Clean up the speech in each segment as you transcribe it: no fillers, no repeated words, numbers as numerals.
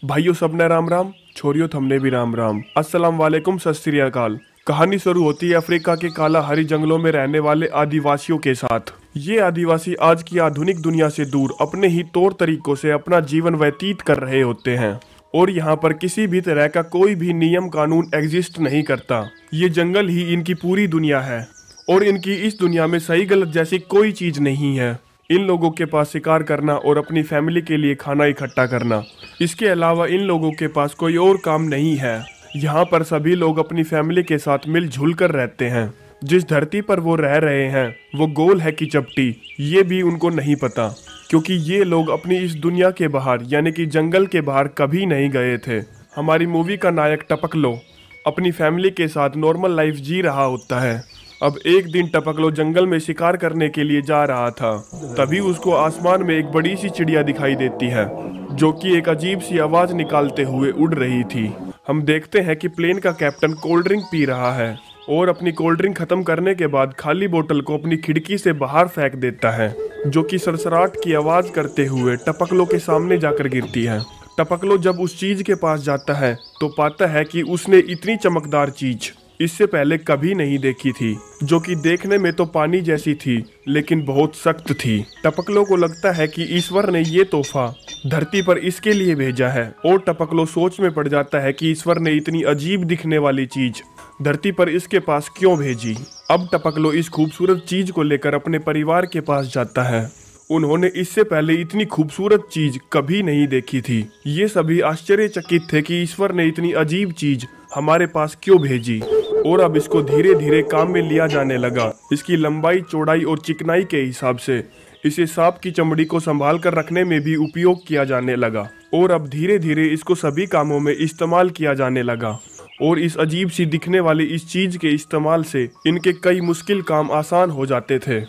भाइयों सबने राम राम, छोरियों थमने भी राम राम। अस्सलाम वालेकुम, सत श्री अकाल। कहानी शुरू होती है अफ्रीका के काला हरी जंगलों में रहने वाले आदिवासियों के साथ। ये आदिवासी आज की आधुनिक दुनिया से दूर अपने ही तौर तरीकों से अपना जीवन व्यतीत कर रहे होते हैं और यहाँ पर किसी भी तरह का कोई भी नियम कानून एग्जिस्ट नहीं करता। ये जंगल ही इनकी पूरी दुनिया है और इनकी इस दुनिया में सही गलत जैसी कोई चीज नहीं है। इन लोगों के पास शिकार करना और अपनी फैमिली के लिए खाना इकट्ठा करना, इसके अलावा इन लोगों के पास कोई और काम नहीं है। यहाँ पर सभी लोग अपनी फैमिली के साथ मिलजुल कर रहते हैं। जिस धरती पर वो रह रहे हैं वो गोल है कि चपटी, ये भी उनको नहीं पता, क्योंकि ये लोग अपनी इस दुनिया के बाहर यानी कि जंगल के बाहर कभी नहीं गए थे। हमारी मूवी का नायक टपकलो अपनी फैमिली के साथ नॉर्मल लाइफ जी रहा होता है। अब एक दिन टपकलो जंगल में शिकार करने के लिए जा रहा था, तभी उसको आसमान में एक बड़ी सी चिड़िया दिखाई देती है जो कि एक अजीब सी आवाज निकालते हुए उड़ रही थी। हम देखते हैं कि प्लेन का कैप्टन कोल्ड ड्रिंक पी रहा है और अपनी कोल्ड ड्रिंक खत्म करने के बाद खाली बोतल को अपनी खिड़की से बाहर फेंक देता है, जो कि सरसराट की आवाज करते हुए टपकलो के सामने जाकर गिरती है। टपकलो जब उस चीज के पास जाता है तो पाता है कि उसने इतनी चमकदार चीज इससे पहले कभी नहीं देखी थी, जो कि देखने में तो पानी जैसी थी लेकिन बहुत सख्त थी। टपकलो को लगता है कि ईश्वर ने ये तोहफा धरती पर इसके लिए भेजा है और टपकलो सोच में पड़ जाता है कि ईश्वर ने इतनी अजीब दिखने वाली चीज धरती पर इसके पास क्यों भेजी। अब टपकलो इस खूबसूरत चीज को लेकर अपने परिवार के पास जाता है। उन्होंने इससे पहले इतनी खूबसूरत चीज कभी नहीं देखी थी। ये सभी आश्चर्यचकित थे कि ईश्वर ने इतनी अजीब चीज हमारे पास क्यों भेजी और अब इसको धीरे धीरे काम में लिया जाने लगा। इसकी लंबाई, चौड़ाई और चिकनाई के हिसाब से इसे सांप की चमड़ी को संभाल कर रखने में भी उपयोग किया जाने लगा और अब धीरे धीरे इसको सभी कामों में इस्तेमाल किया जाने लगा। और इस अजीब सी दिखने वाली इस चीज के इस्तेमाल से इनके कई मुश्किल काम आसान हो जाते थे।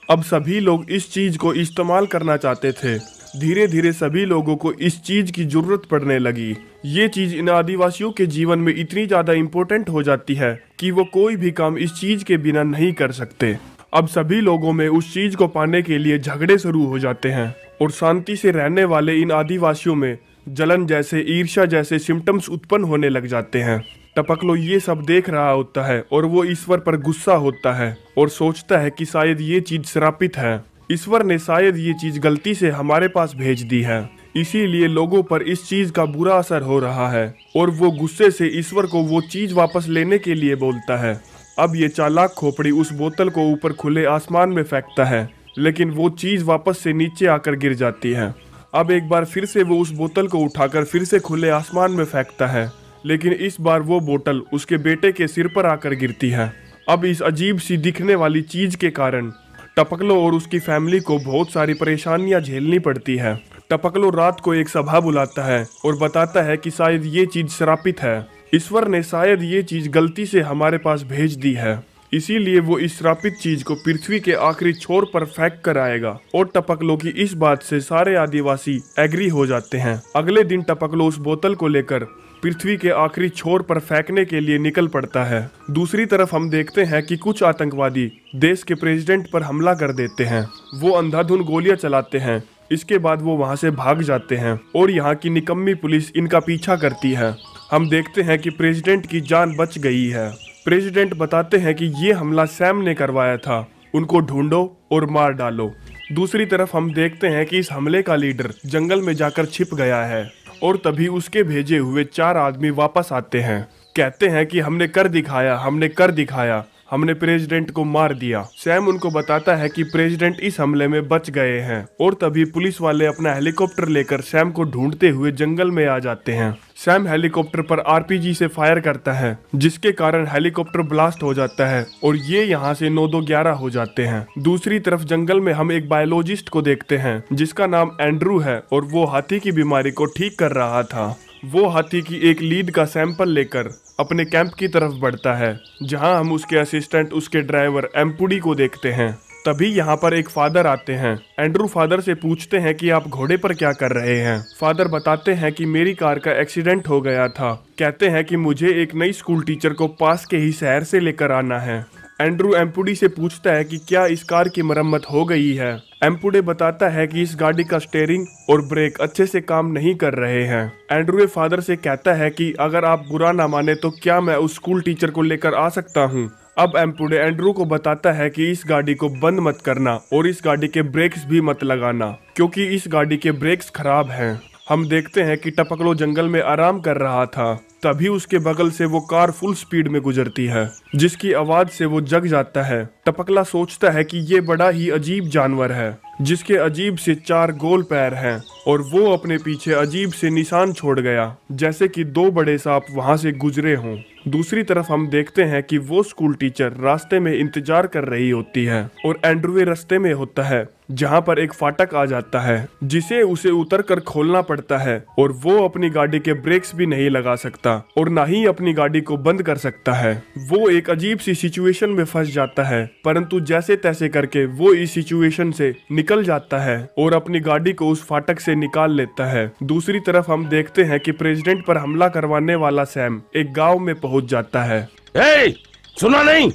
अब सभी लोग इस चीज को इस्तेमाल करना चाहते थे। धीरे धीरे सभी लोगों को इस चीज की जरूरत पड़ने लगी। ये चीज इन आदिवासियों के जीवन में इतनी ज्यादा इम्पोर्टेंट हो जाती है कि वो कोई भी काम इस चीज के बिना नहीं कर सकते। अब सभी लोगों में उस चीज को पाने के लिए झगड़े शुरू हो जाते हैं और शांति से रहने वाले इन आदिवासियों में जलन जैसे, ईर्ष्या जैसे सिम्टम्स उत्पन्न होने लग जाते हैं। टपकलो ये सब देख रहा होता है और वो ईश्वर पर गुस्सा होता है और सोचता है कि शायद ये चीज श्रापित है। ईश्वर ने शायद ये चीज गलती से हमारे पास भेज दी है, इसीलिए लोगों पर इस चीज का बुरा असर हो रहा है और वो गुस्से से ईश्वर को वो चीज वापस लेने के लिए बोलता है। अब ये चालाक खोपड़ी उस बोतल को ऊपर खुले आसमान में फेंकता है, लेकिन वो चीज वापस से नीचे आकर गिर जाती है। अब एक बार फिर से वो उस बोतल को उठाकर फिर से खुले आसमान में फेंकता है, लेकिन इस बार वो बोतल उसके बेटे के सिर पर आकर गिरती है। अब इस अजीब सी दिखने वाली चीज के कारण टपकलो और उसकी फैमिली को बहुत सारी परेशानियां झेलनी पड़ती है। टपकलो रात को एक सभा बुलाता है और बताता है कि शायद ये चीज श्रापित है। ईश्वर ने शायद ये चीज गलती से हमारे पास भेज दी है, इसीलिए वो इस श्रापित चीज को पृथ्वी के आखिरी छोर पर फेंक कर आएगा। और टपकलो की इस बात से सारे आदिवासी एग्री हो जाते हैं। अगले दिन टपकलो उस बोतल को लेकर पृथ्वी के आखिरी छोर पर फेंकने के लिए निकल पड़ता है। दूसरी तरफ हम देखते हैं कि कुछ आतंकवादी देश के प्रेसिडेंट पर हमला कर देते हैं। वो अंधाधुंध गोलियां चलाते हैं। इसके बाद वो वहां से भाग जाते हैं और यहाँ की निकम्मी पुलिस इनका पीछा करती है। हम देखते हैं कि प्रेसिडेंट की जान बच गई है। प्रेसिडेंट बताते हैं कि ये हमला सैम ने करवाया था, उनको ढूंढो और मार डालो। दूसरी तरफ हम देखते हैं कि इस हमले का लीडर जंगल में जाकर छिप गया है और तभी उसके भेजे हुए 4 आदमी वापस आते हैं। कहते हैं कि हमने कर दिखाया, हमने कर दिखाया, हमने प्रेसिडेंट को मार दिया। सैम उनको बताता है कि प्रेसिडेंट इस हमले में बच गए हैं और तभी पुलिस वाले अपना हेलीकॉप्टर लेकर सैम को ढूंढते हुए जंगल में आ जाते हैं। सैम हेलीकॉप्टर पर आरपीजी से फायर करता है, जिसके कारण हेलीकॉप्टर ब्लास्ट हो जाता है और ये यहाँ से 9-2-11 हो जाते हैं। दूसरी तरफ जंगल में हम एक बायोलॉजिस्ट को देखते हैं जिसका नाम एंड्रू है और वो हाथी की बीमारी को ठीक कर रहा था। वो हाथी की एक लीड का सैंपल लेकर अपने कैंप की तरफ बढ़ता है, जहां हम उसके असिस्टेंट, उसके ड्राइवर एम्पुडी को देखते हैं। तभी यहाँ पर एक फादर आते हैं। एंड्रू फादर से पूछते हैं कि आप घोड़े पर क्या कर रहे हैं। फादर बताते हैं कि मेरी कार का एक्सीडेंट हो गया था। कहते हैं कि मुझे एक नई स्कूल टीचर को पास के ही शहर से लेकर आना है। एंड्रू एम्पुडी से पूछता है कि क्या इस कार की मरम्मत हो गई है। एम्पुडे बताता है कि इस गाड़ी का स्टीयरिंग और ब्रेक अच्छे से काम नहीं कर रहे हैं। एंड्रू फादर से कहता है कि अगर आप बुरा ना माने तो क्या मैं उस स्कूल टीचर को लेकर आ सकता हूँ। अब एम्पुडे एंड्रू को बताता है कि इस गाड़ी को बंद मत करना और इस गाड़ी के ब्रेक्स भी मत लगाना, क्योंकि इस गाड़ी के ब्रेक्स खराब हैं। हम देखते हैं कि टपकलो जंगल में आराम कर रहा था। तभी उसके बगल से वो कार फुल स्पीड में गुजरती है, जिसकी आवाज से वो जग जाता है। टपकला सोचता है कि ये बड़ा ही अजीब जानवर है, जिसके अजीब से 4 गोल पैर हैं और वो अपने पीछे अजीब से निशान छोड़ गया, जैसे कि 2 बड़े सांप वहां से गुजरे हों। दूसरी तरफ हम देखते हैं कि वो स्कूल टीचर रास्ते में इंतजार कर रही होती है और एंड्रू रास्ते में होता है, जहां पर एक फाटक आ जाता है जिसे उसे उतर कर खोलना पड़ता है और वो अपनी गाड़ी के ब्रेक्स भी नहीं लगा सकता और ना ही अपनी गाड़ी को बंद कर सकता है। वो एक अजीब सी सिचुएशन में फंस जाता है, परंतु जैसे तैसे करके वो इस सिचुएशन से निकल जाता है और अपनी गाड़ी को उस फाटक से निकाल लेता है। दूसरी तरफ हम देखते हैं कि प्रेसिडेंट पर हमला करवाने वाला सैम एक गाँव में पहुंच जाता है। हे, सुना नहीं,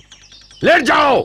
लेट जाओ।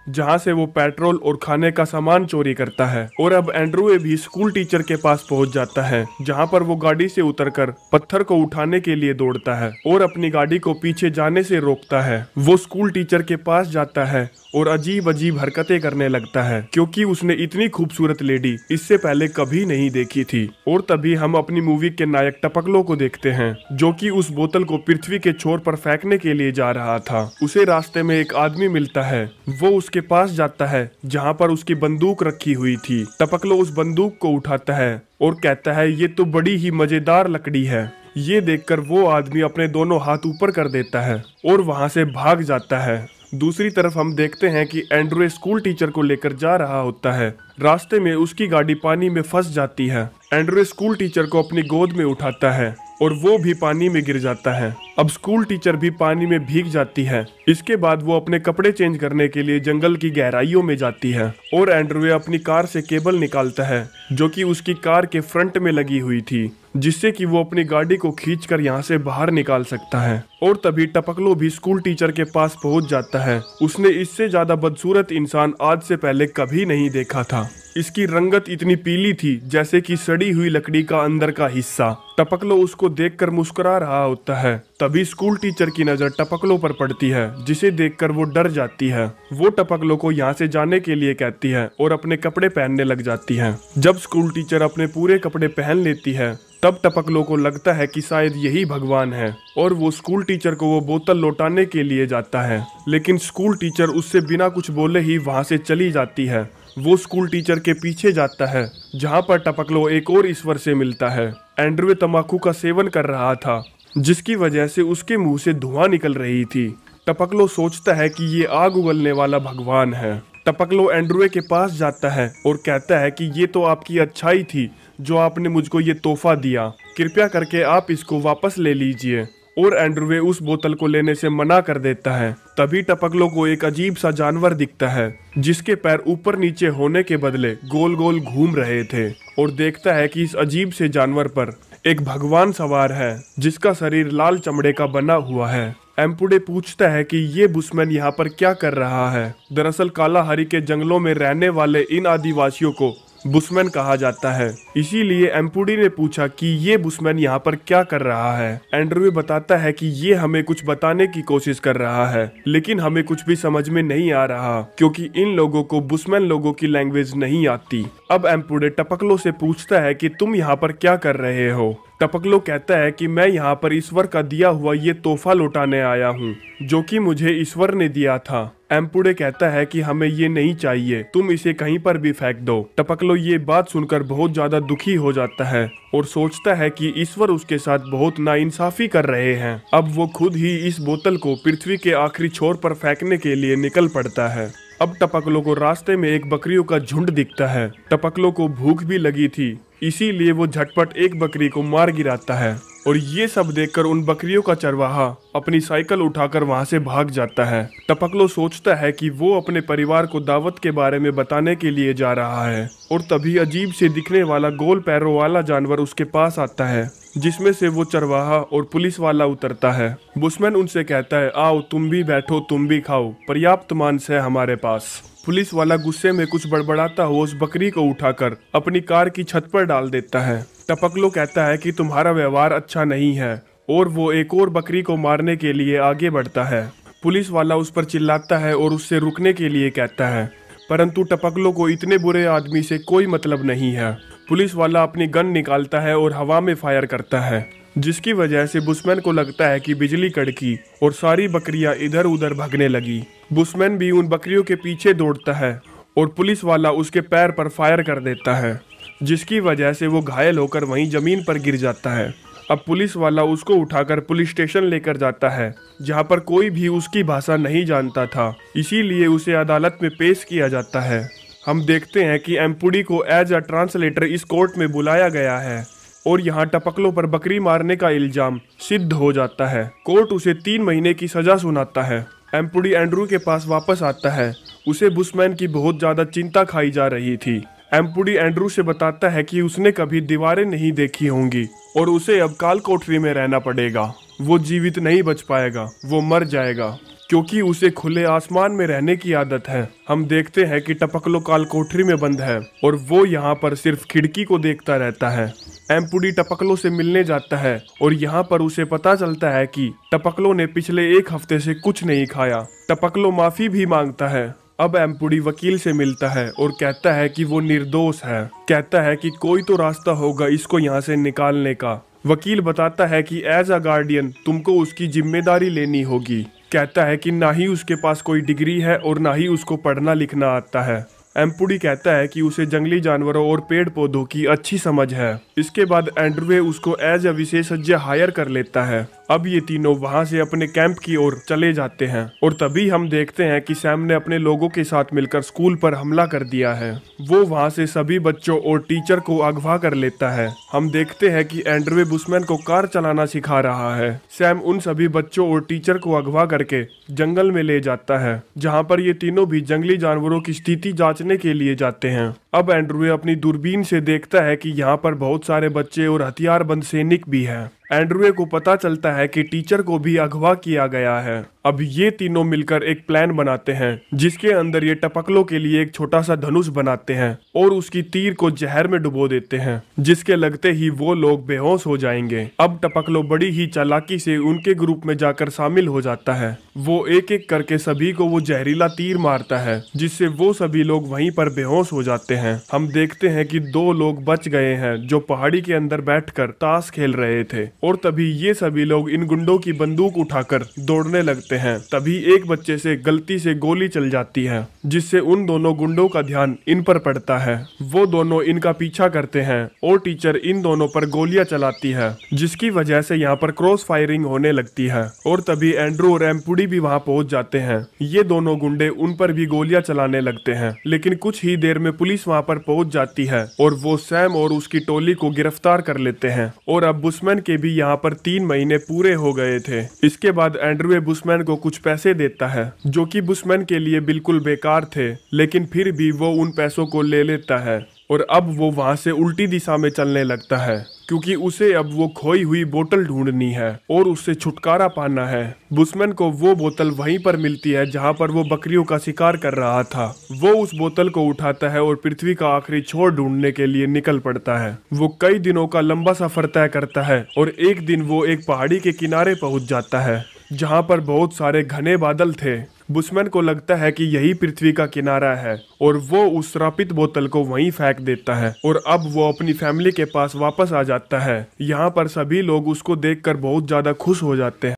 जहां से वो पेट्रोल और खाने का सामान चोरी करता है और अब एंड्रू भी स्कूल टीचर के पास पहुंच जाता है, जहां पर वो गाड़ी से उतरकर पत्थर को उठाने के लिए दौड़ता है और अपनी गाड़ी को पीछे जाने से रोकता है। वो स्कूल टीचर के पास जाता है और अजीब अजीब हरकतें करने लगता है, क्योंकि उसने इतनी खूबसूरत लेडी इससे पहले कभी नहीं देखी थी। और तभी हम अपनी मूवी के नायक टपकलो को देखते हैं, जो कि उस बोतल को पृथ्वी के छोर पर फेंकने के लिए जा रहा था। उसे रास्ते में एक आदमी मिलता है। वो उसके पास जाता है जहाँ पर उसकी बंदूक रखी हुई थी। टपकलो उस बंदूक को उठाता है और कहता है ये तो बड़ी ही मजेदार लकड़ी है। ये देखकर वो आदमी अपने दोनों हाथ ऊपर कर देता है और वहाँ से भाग जाता है। दूसरी तरफ हम देखते हैं कि एंड्रू स्कूल टीचर को लेकर जा रहा होता है। रास्ते में उसकी गाड़ी पानी में फंस जाती है। एंड्रू स्कूल टीचर को अपनी गोद में उठाता है और वो भी पानी में गिर जाता है। अब स्कूल टीचर भी पानी में भीग जाती है। इसके बाद वो अपने कपड़े चेंज करने के लिए जंगल की गहराइयों में जाती है और एंड्रू अपनी कार से केबल निकालता है, जो कि उसकी कार के फ्रंट में लगी हुई थी, जिससे कि वो अपनी गाड़ी को खींचकर यहाँ से बाहर निकाल सकता है। और तभी टपकलो भी स्कूल टीचर के पास पहुंच जाता है। उसने इससे ज्यादा बदसूरत इंसान आज से पहले कभी नहीं देखा था। इसकी रंगत इतनी पीली थी जैसे कि सड़ी हुई लकड़ी का अंदर का हिस्सा। टपकलो उसको देखकर मुस्कुरा रहा होता है। तभी स्कूल टीचर की नजर टपकलो पर पड़ती है, जिसे देखकर वो डर जाती है। वो टपकलो को यहाँ से जाने के लिए कहती है और अपने कपड़े पहनने लग जाती है। जब स्कूल टीचर अपने पूरे कपड़े पहन लेती है, तब टपकलो को लगता है कि शायद यही भगवान है और वो स्कूल टीचर को वो बोतल लौटाने के लिए जाता है, लेकिन स्कूल टीचर उससे बिना कुछ बोले ही वहाँ से चली जाती है। वो स्कूल टीचर के पीछे जाता है, जहाँ पर टपकलो एक और ईश्वर से मिलता है। एंड्रू तंबाकू का सेवन कर रहा था, जिसकी वजह से उसके मुंह से धुआं निकल रही थी। टपकलो सोचता है कि ये आग उगलने वाला भगवान है। टपकलो एंड्रू के पास जाता है और कहता है कि ये तो आपकी अच्छाई थी जो आपने मुझको ये तोहफा दिया, कृपया करके आप इसको वापस ले लीजिए। और एंड्रू उस बोतल को लेने से मना कर देता है। तभी टपकलो को एक अजीब सा जानवर दिखता है, जिसके पैर ऊपर नीचे होने के बदले गोल गोल घूम रहे थे, और देखता है कि इस अजीब से जानवर पर एक भगवान सवार है, जिसका शरीर लाल चमड़े का बना हुआ है। एम्पुडे पूछता है कि ये बुशमैन यहाँ पर क्या कर रहा है। दरअसल कालाहारी के जंगलों में रहने वाले इन आदिवासियों को बुशमैन कहा जाता है, इसीलिए एम्पुडी ने पूछा कि ये बुशमैन यहाँ पर क्या कर रहा है। एंड्रू बताता है कि ये हमें कुछ बताने की कोशिश कर रहा है, लेकिन हमें कुछ भी समझ में नहीं आ रहा, क्योंकि इन लोगों को बुशमैन लोगों की लैंग्वेज नहीं आती। अब एम्पुडे टपकलो से पूछता है कि तुम यहाँ पर क्या कर रहे हो। टपकलो कहता है कि मैं यहाँ पर ईश्वर का दिया हुआ ये तोहफा लौटाने आया हूँ, जो कि मुझे ईश्वर ने दिया था। एम्पुडे कहता है कि हमें ये नहीं चाहिए, तुम इसे कहीं पर भी फेंक दो। टपकलो ये बात सुनकर बहुत ज्यादा दुखी हो जाता है और सोचता है कि ईश्वर उसके साथ बहुत नाइंसाफी कर रहे हैं। अब वो खुद ही इस बोतल को पृथ्वी के आखिरी छोर पर फेंकने के लिए निकल पड़ता है। अब टपकलो को रास्ते में एक बकरियों का झुंड दिखता है। टपकलो को भूख भी लगी थी, इसीलिए वो झटपट एक बकरी को मार गिराता है और ये सब देखकर उन बकरियों का चरवाहा अपनी साइकिल उठाकर वहां से भाग जाता है। टपकलो सोचता है कि वो अपने परिवार को दावत के बारे में बताने के लिए जा रहा है और तभी अजीब से दिखने वाला गोल पैरों वाला जानवर उसके पास आता है, जिसमें से वो चरवाहा और पुलिस वाला उतरता है। बुशमैन उनसे कहता है, आओ तुम भी बैठो, तुम भी खाओ, पर्याप्त मांस है हमारे पास। पुलिस वाला गुस्से में कुछ बड़बड़ाता हुआ उस बकरी को उठाकर अपनी कार की छत पर डाल देता है। टपकलो कहता है कि तुम्हारा व्यवहार अच्छा नहीं है और वो एक और बकरी को मारने के लिए आगे बढ़ता है। पुलिस वाला उस पर चिल्लाता है और उससे रुकने के लिए कहता है, परंतु टपकलो को इतने बुरे आदमी से कोई मतलब नहीं है। पुलिस वाला अपनी गन निकालता है और हवा में फायर करता है, जिसकी वजह से बुशमैन को लगता है कि बिजली कड़की और सारी बकरियां इधर उधर भागने लगी। बुशमैन भी उन बकरियों के पीछे दौड़ता है और पुलिस वाला उसके पैर पर फायर कर देता है, जिसकी वजह से वो घायल होकर वहीं जमीन पर गिर जाता है। अब पुलिस वाला उसको उठाकर पुलिस स्टेशन लेकर जाता है, जहां पर कोई भी उसकी भाषा नहीं जानता था, इसीलिए उसे अदालत में पेश किया जाता है। हम देखते हैं कि एम्पुडी को एज अ ट्रांसलेटर इस कोर्ट में बुलाया गया है और यहाँ टपकलो पर बकरी मारने का इल्जाम सिद्ध हो जाता है। कोर्ट उसे 3 महीने की सजा सुनाता है। एम्पुडी एंड्रू के पास वापस आता है। उसे बुशमैन की बहुत ज्यादा चिंता खाई जा रही थी। एम्पुडी एंड्रू से बताता है कि उसने कभी दीवारें नहीं देखी होंगी और उसे अब काल कोठरी में रहना पड़ेगा। वो जीवित नहीं बच पाएगा, वो मर जाएगा, क्योंकि उसे खुले आसमान में रहने की आदत है। हम देखते हैं कि टपकलो काल कोठरी में बंद है और वो यहाँ पर सिर्फ खिड़की को देखता रहता है। एम्पुडी टपकलो से मिलने जाता है और यहाँ पर उसे पता चलता है कि टपकलो ने पिछले 1 हफ्ते से कुछ नहीं खाया। टपकलो माफी भी मांगता है। अब एम्पुडी वकील से मिलता है और कहता है कि वो निर्दोष है। कहता है कि कोई तो रास्ता होगा इसको यहाँ से निकालने का। वकील बताता है कि एज अ गार्डियन तुमको उसकी जिम्मेदारी लेनी होगी। कहता है कि ना ही उसके पास कोई डिग्री है और ना ही उसको पढ़ना लिखना आता है। एम्पुडी कहता है कि उसे जंगली जानवरों और पेड़ पौधों की अच्छी समझ है। इसके बाद एंड्रवे उसको एज अ विशेषज्ञ हायर कर लेता है। अब ये तीनों वहां से अपने कैंप की ओर चले जाते हैं और तभी हम देखते हैं कि सैम ने अपने लोगों के साथ मिलकर स्कूल पर हमला कर दिया है। वो वहां से सभी बच्चों और टीचर को अगवा कर लेता है। हम देखते हैं कि एंड्रवे बुशमैन को कार चलाना सिखा रहा है। सैम उन सभी बच्चों और टीचर को अगवा करके जंगल में ले जाता है, जहाँ पर ये तीनों भी जंगली जानवरों की स्थिति जांचने के लिए जाते हैं। अब एंड्रवे अपनी दूरबीन से देखता है कि यहाँ पर बहुत सारे बच्चे और हथियारबंद सैनिक भी हैं। एंड्रवे को पता चलता है कि टीचर को भी अगवा किया गया है। अब ये तीनों मिलकर एक प्लान बनाते हैं, जिसके अंदर ये टपकलो के लिए एक छोटा सा धनुष बनाते हैं और उसकी तीर को जहर में डुबो देते हैं, जिसके लगते ही वो लोग बेहोश हो जाएंगे। अब टपकलो बड़ी ही चालाकी से उनके ग्रुप में जाकर शामिल हो जाता है। वो एक एक करके सभी को वो जहरीला तीर मारता है, जिससे वो सभी लोग वहीं पर बेहोश हो जाते हैं। हम देखते हैं कि 2 लोग बच गए हैं जो पहाड़ी के अंदर बैठकर ताश खेल रहे थे और तभी ये सभी लोग इन गुंडों की बंदूक उठाकर दौड़ने लगते हैं। तभी एक बच्चे से गलती से गोली चल जाती है, जिससे उन दोनों गुंडों का ध्यान इन पर पड़ता है। वो दोनों इनका पीछा करते हैं और टीचर इन दोनों पर गोलियां चलाती है, जिसकी वजह से यहाँ पर क्रॉस फायरिंग होने लगती है और तभी एंड्रू और एम्पुडी भी वहाँ पहुंच जाते हैं। ये दोनों गुंडे उन पर भी गोलियां चलाने लगते हैं, लेकिन कुछ ही देर में पुलिस वहाँ पर पहुंच जाती है और वो सैम और उसकी टोली को गिरफ्तार कर लेते हैं। और अब बुशमैन के भी यहाँ पर 3 महीने पूरे हो गए थे। इसके बाद एंड्रवे बुशमैन को कुछ पैसे देता है, जो कि बुशमैन के लिए बिल्कुल बेकार थे, लेकिन फिर भी वो उन पैसों को ले लेता है और अब वो वहां से उल्टी दिशा में चलने लगता है, क्योंकि उसे अब वो खोई हुई बोतल ढूंढनी है और उससे छुटकारा पाना है। बुशमैन को वो बोतल वहीं पर मिलती है जहां पर वो बकरियों का शिकार कर रहा था। वो उस बोतल को उठाता है और पृथ्वी का आखिरी छोर ढूंढने के लिए निकल पड़ता है। वो कई दिनों का लंबा सफर तय करता है और एक दिन वो एक पहाड़ी के किनारे पहुंच जाता है, जहां पर बहुत सारे घने बादल थे। बुशमैन को लगता है कि यही पृथ्वी का किनारा है और वो उस श्रापित बोतल को वहीं फेंक देता है और अब वो अपनी फैमिली के पास वापस आ जाता है। यहाँ पर सभी लोग उसको देखकर बहुत ज्यादा खुश हो जाते हैं।